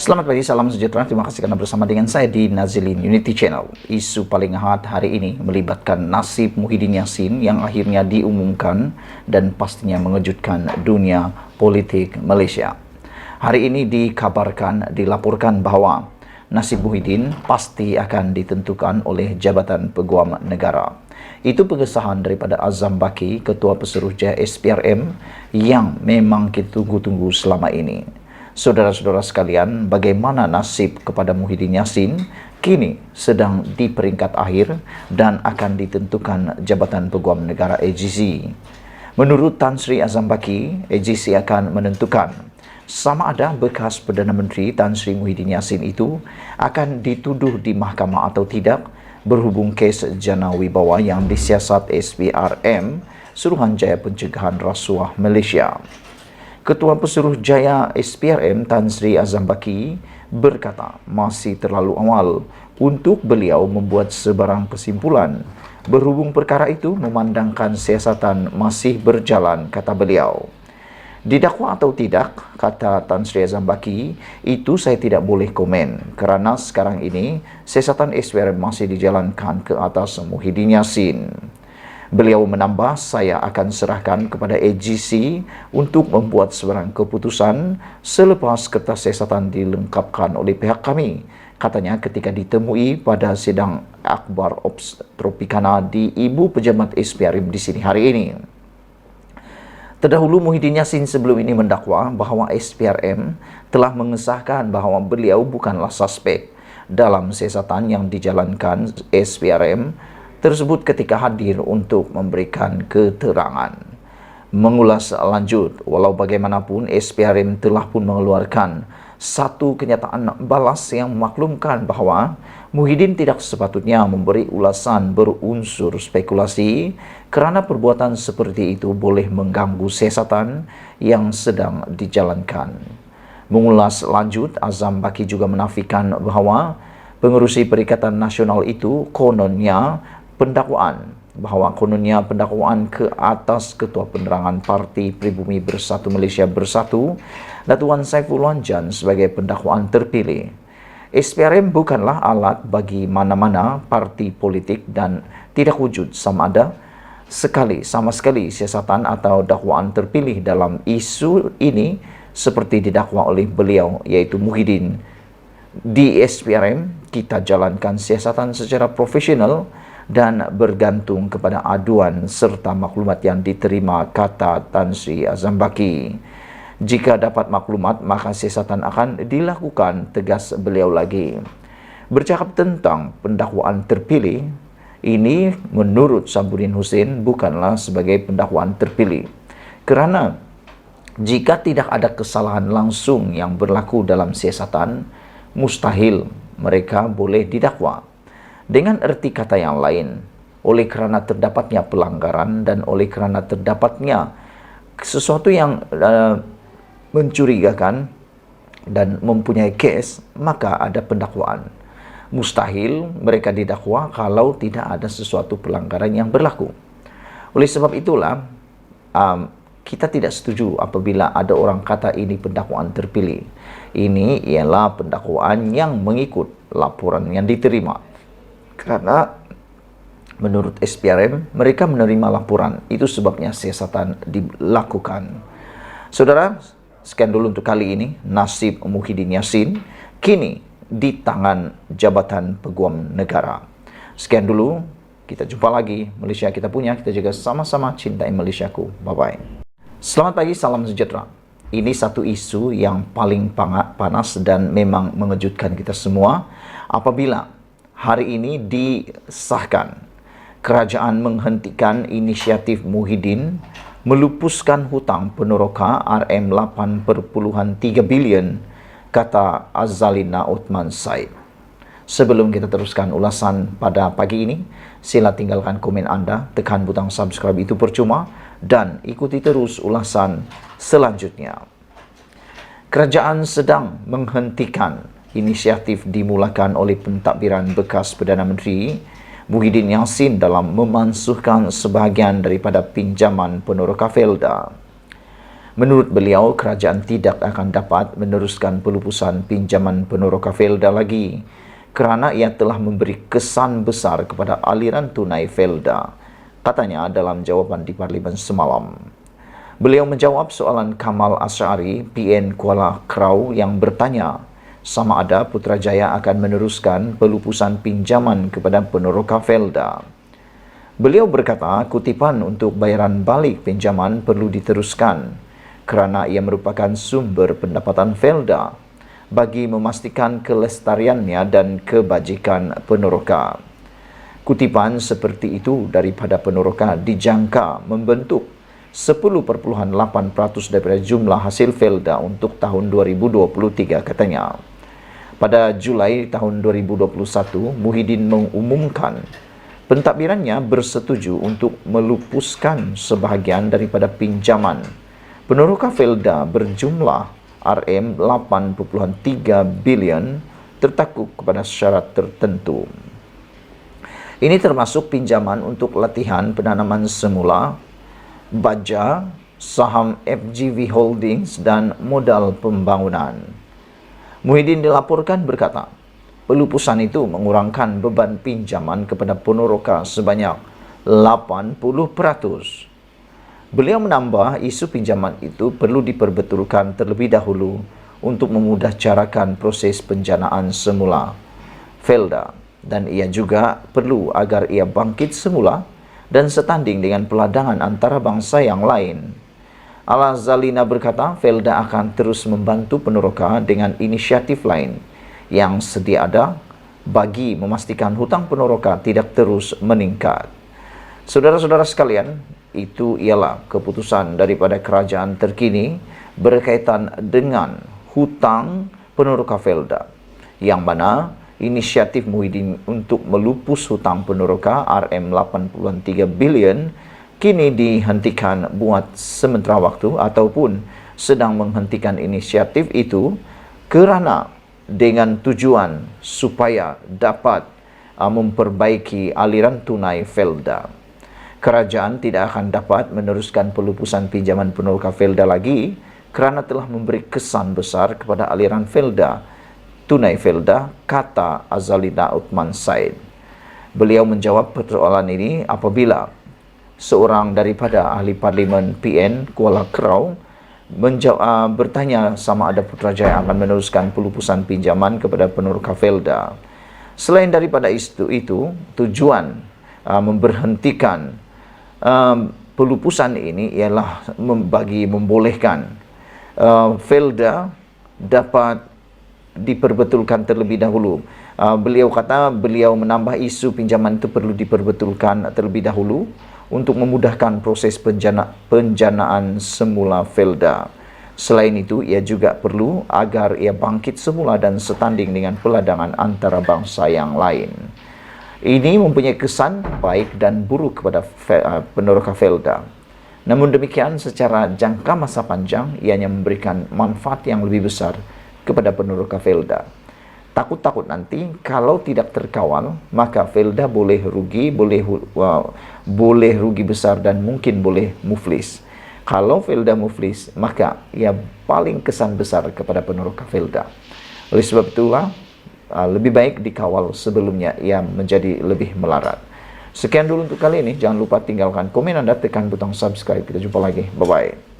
Selamat pagi, salam sejahtera. Terima kasih karena bersama dengan saya di Nazilin Unity Channel. Isu paling hangat hari ini melibatkan nasib Muhyiddin Yassin yang akhirnya diumumkan dan pastinya mengejutkan dunia politik Malaysia. Hari ini dilaporkan bahwa nasib Muhyiddin pasti akan ditentukan oleh Jabatan Peguam Negara. Itu pengesahan daripada Azam Baki, Ketua Pesuruhjaya SPRM yang memang kita tunggu-tunggu selama ini. Saudara-saudara sekalian, bagaimana nasib kepada Muhyiddin Yassin kini sedang di peringkat akhir dan akan ditentukan Jabatan Peguam Negara AGC. Menurut Tan Sri Azam Baki, AGC akan menentukan sama ada bekas Perdana Menteri Tan Sri Muhyiddin Yassin itu akan dituduh di mahkamah atau tidak berhubung kes jana wibawa yang disiasat SPRM, Suruhanjaya Pencegahan Rasuah Malaysia. Ketua Pesuruhjaya SPRM Tan Sri Azam Baki berkata masih terlalu awal untuk beliau membuat sebarang kesimpulan berhubung perkara itu memandangkan siasatan masih berjalan, kata beliau. Didakwa atau tidak, kata Tan Sri Azam Baki, itu saya tidak boleh komen kerana sekarang ini siasatan SPRM masih dijalankan ke atas Muhyiddin Yassin. Beliau menambah, saya akan serahkan kepada AGC untuk membuat sebarang keputusan selepas kertas siasatan dilengkapkan oleh pihak kami, katanya ketika ditemui pada sidang akhbar Ops Tropicana di Ibu Pejabat SPRM di sini hari ini. Terdahulu Muhyiddin Yassin sebelum ini mendakwa bahawa SPRM telah mengesahkan bahawa beliau bukanlah suspek dalam siasatan yang dijalankan SPRM tersebut ketika hadir untuk memberikan keterangan. Mengulas lanjut, walau bagaimanapun SPRM telah pun mengeluarkan satu kenyataan balas yang memaklumkan bahawa Muhyiddin tidak sepatutnya memberi ulasan berunsur spekulasi kerana perbuatan seperti itu boleh mengganggu siasatan yang sedang dijalankan. Mengulas lanjut, Azam Baki juga menafikan bahawa pengerusi Perikatan Nasional itu kononnya pendakwaan ke atas Ketua Penerangan Parti Pribumi Bersatu Malaysia Bersatu, Datuk Wan Saiful Wanjan sebagai pendakwaan terpilih. SPRM bukanlah alat bagi mana-mana parti politik dan tidak wujud sama sekali siasatan atau dakwaan terpilih dalam isu ini seperti didakwa oleh beliau, iaitu Muhyiddin. Di SPRM, kita jalankan siasatan secara profesional dan bergantung kepada aduan serta maklumat yang diterima, kata Tan Sri Azam Baki. Jika dapat maklumat, maka siasatan akan dilakukan, tegas beliau lagi. Bercakap tentang pendakwaan terpilih, ini menurut Sabudin Hussein bukanlah sebagai pendakwaan terpilih. Kerana jika tidak ada kesalahan langsung yang berlaku dalam siasatan, mustahil mereka boleh didakwa. Dengan erti kata yang lain, oleh kerana terdapatnya pelanggaran dan oleh kerana terdapatnya sesuatu yang mencurigakan dan mempunyai kes, maka ada pendakwaan. Mustahil mereka didakwa kalau tidak ada sesuatu pelanggaran yang berlaku. Oleh sebab itulah, kita tidak setuju apabila ada orang kata ini pendakwaan terpilih. Ini ialah pendakwaan yang mengikut laporan yang diterima. Kerana menurut SPRM, mereka menerima laporan. Itu sebabnya siasatan dilakukan. Saudara, sekian dulu untuk kali ini. Nasib Muhyiddin Yassin kini di tangan Jabatan Peguam Negara. Sekian dulu. Kita jumpa lagi. Malaysia kita punya. Kita juga sama-sama cintai Malaysiaku. Bye-bye. Selamat pagi, salam sejahtera. Ini satu isu yang paling panas dan memang mengejutkan kita semua apabila hari ini disahkan kerajaan menghentikan inisiatif Muhyiddin melupuskan hutang peneroka RM8.3 bilion, kata Azalina Uthman Said. Sebelum kita teruskan ulasan pada pagi ini, sila tinggalkan komen anda, tekan butang subscribe itu percuma, dan ikuti terus ulasan selanjutnya. Kerajaan sedang menghentikan inisiatif dimulakan oleh pentadbiran bekas Perdana Menteri Muhyiddin Yassin dalam memansuhkan sebahagian daripada pinjaman peneroka Felda. Menurut beliau, kerajaan tidak akan dapat meneruskan pelupusan pinjaman Peneroka Felda lagi kerana ia telah memberi kesan besar kepada aliran tunai Felda, katanya dalam jawapan di Parlimen semalam. Beliau menjawab soalan Kamal Asy'ari, PN Kuala Krau yang bertanya sama ada Putrajaya akan meneruskan pelupusan pinjaman kepada Peneroka Felda. Beliau berkata kutipan untuk bayaran balik pinjaman perlu diteruskan kerana ia merupakan sumber pendapatan Felda bagi memastikan kelestariannya dan kebajikan Peneroka. Kutipan seperti itu daripada Peneroka dijangka membentuk 10.8% daripada jumlah hasil Felda untuk tahun 2023 katanya. Pada Julai tahun 2021, Muhyiddin mengumumkan pentadbirannya bersetuju untuk melupuskan sebahagian daripada pinjaman Peneroka Felda berjumlah RM8.3 bilion tertakuk kepada syarat tertentu. Ini termasuk pinjaman untuk latihan penanaman semula, baja, saham FGV Holdings dan modal pembangunan. Muhyiddin dilaporkan berkata, pelupusan itu mengurangkan beban pinjaman kepada Peneroka sebanyak 80%. Beliau menambah isu pinjaman itu perlu diperbetulkan terlebih dahulu untuk memudahcarakan proses penjanaan semula Felda dan ia juga perlu agar ia bangkit semula dan setanding dengan peladangan antarabangsa yang lain. Al-Zalina berkata Felda akan terus membantu Peneroka dengan inisiatif lain yang sedia ada bagi memastikan hutang Peneroka tidak terus meningkat. Saudara-saudara sekalian, itu ialah keputusan daripada kerajaan terkini berkaitan dengan hutang Peneroka Felda, yang mana inisiatif Muhyiddin untuk melupus hutang Peneroka RM8.3 bilion kini dihentikan buat sementara waktu ataupun sedang menghentikan inisiatif itu kerana dengan tujuan supaya dapat memperbaiki aliran tunai Felda. Kerajaan tidak akan dapat meneruskan pelupusan pinjaman Peneroka Felda lagi kerana telah memberi kesan besar kepada aliran Felda, tunai Felda, kata Azalina Uthman Said. Beliau menjawab persoalan ini apabila seorang daripada ahli Parlimen PN Kuala Krau bertanya sama ada Putrajaya akan meneruskan pelupusan pinjaman kepada Peneroka Felda. Selain daripada itu tujuan memberhentikan pelupusan ini ialah membolehkan Felda dapat diperbetulkan terlebih dahulu. Beliau kata beliau menambah isu pinjaman itu perlu diperbetulkan terlebih dahulu untuk memudahkan proses penjanaan semula Felda. Selain itu, ia juga perlu agar ia bangkit semula dan setanding dengan peladangan antarabangsa yang lain. Ini mempunyai kesan baik dan buruk kepada Peneroka Felda. Namun demikian, secara jangka masa panjang, ianya memberikan manfaat yang lebih besar kepada Peneroka Felda. Takut-takut nanti kalau tidak terkawal, maka Felda boleh rugi, boleh rugi besar dan mungkin boleh muflis. Kalau Felda muflis, maka ia paling kesan besar kepada Peneroka Felda. Oleh sebab itulah, lebih baik dikawal sebelumnya ia menjadi lebih melarat. Sekian dulu untuk kali ini. Jangan lupa tinggalkan komen Anda, tekan butang subscribe. Kita jumpa lagi. Bye-bye.